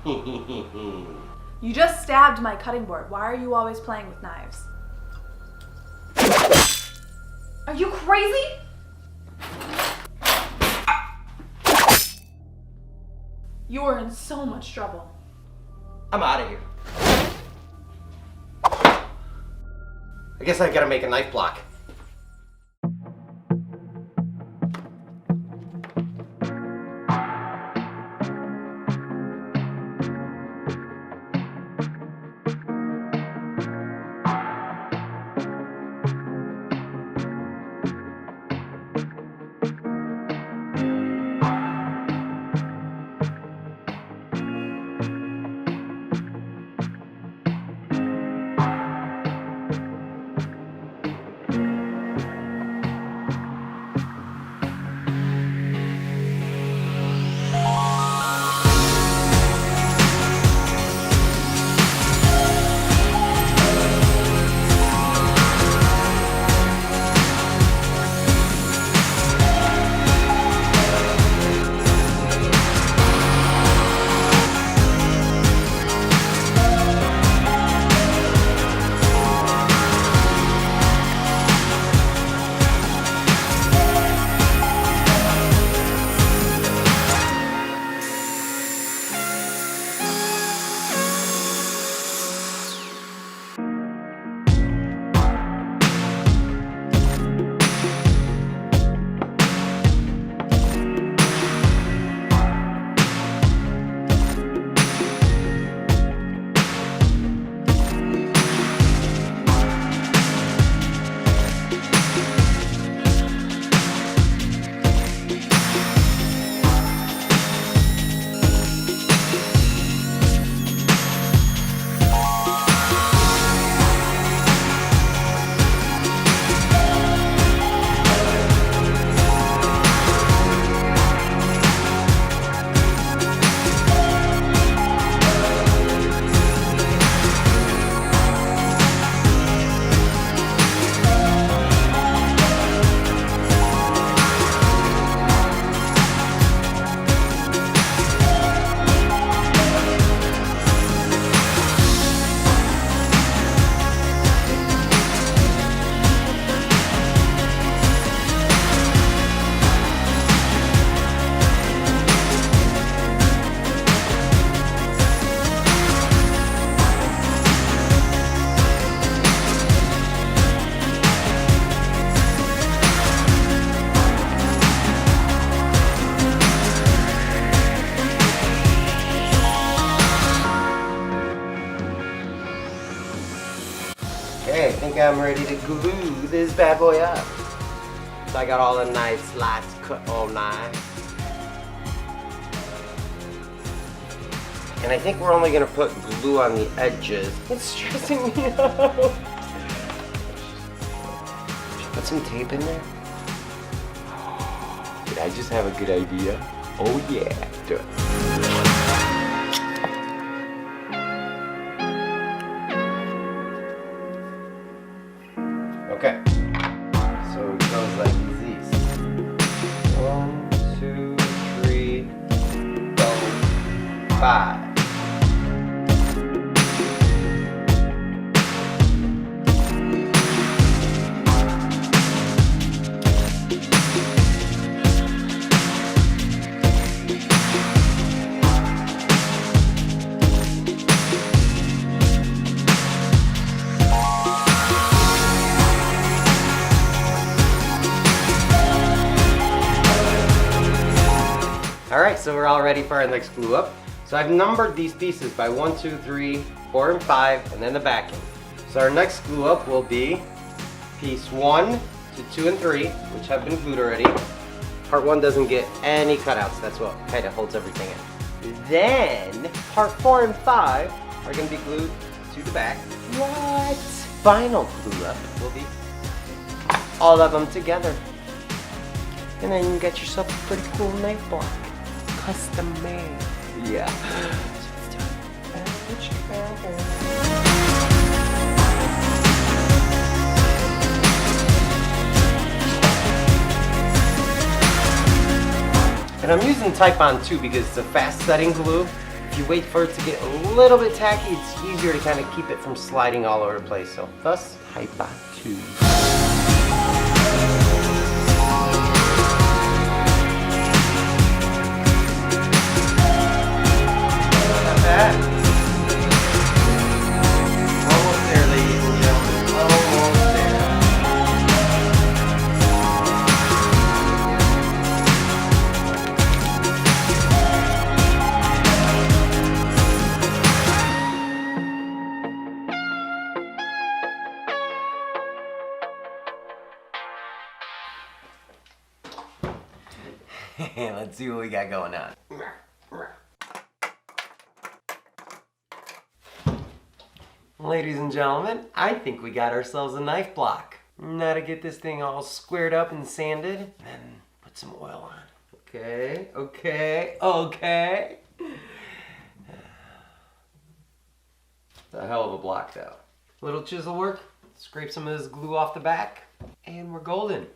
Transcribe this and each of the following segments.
You just stabbed my cutting board. Why are you always playing with knives? Are you crazy? You are in so much trouble. I'm out of here. I guess I gotta make a knife block. Okay, I think I'm ready to glue this bad boy up. So I got all the nice slots cut all nice. And I think we're only gonna put glue on the edges. It's stressing me out. Should I put some tape in there? Did I just have a good idea? Oh yeah, do it. Okay, so it goes like this. 1, 2, 3, 4, 5. Alright, so we're all ready for our next glue up. So I've numbered these pieces by 1, 2, 3, 4, and 5, and then the backing. So our next glue up will be piece 1 to 2 and 3, which have been glued already. Part 1 doesn't get any cutouts, that's what kind of holds everything in. Then, part 4 and 5 are going to be glued to the back. What? Final glue up will be all of them together. And then you get yourself a pretty cool knife block. Custom made. Yeah. And I'm using Type-On 2 because it's a fast setting glue. If you wait for it to get a little bit tacky, it's easier to kind of keep it from sliding all over the place. So thus, hyper 2. Not bad. Almost there, ladies and gentlemen. Almost there. Let's see what we got going on. Ladies and gentlemen, I think we got ourselves a knife block. Now to get this thing all squared up and sanded, then put some oil on. Okay, okay, okay. It's a hell of a block though. Little chisel work, scrape some of this glue off the back, and we're golden.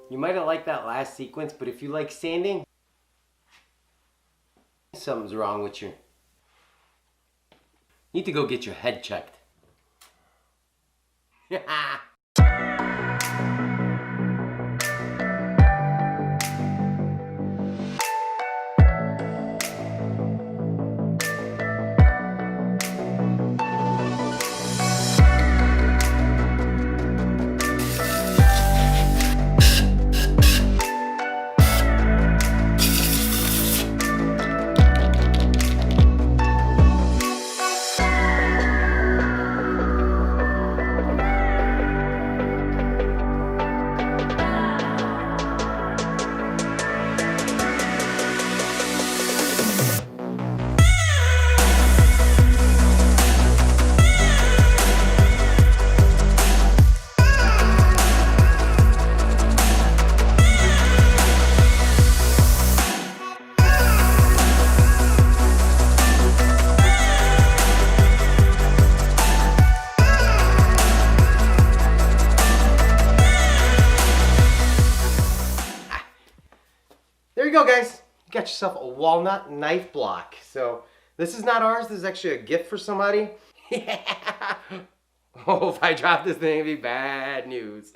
You might have liked that last sequence, but if you like sanding, something's wrong with you. You need to go get your head checked. There you go, guys. You got yourself a walnut knife block. So this is not ours. This is actually a gift for somebody. Yeah. Oh, if I drop this thing, it'd be bad news.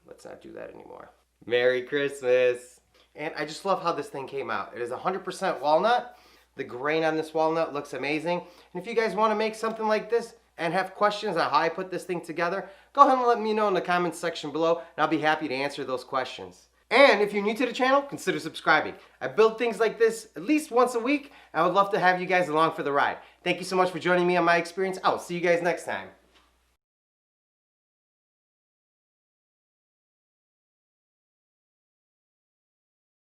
Let's not do that anymore. Merry Christmas. And I just love how this thing came out. It is 100% walnut. The grain on this walnut looks amazing. And if you guys want to make something like this and have questions on how I put this thing together, go ahead and let me know in the comments section below, and I'll be happy to answer those questions. And if you're new to the channel, consider subscribing. I build things like this at least once a week. I would love to have you guys along for the ride. Thank you so much for joining me on my experience. I'll see you guys next time.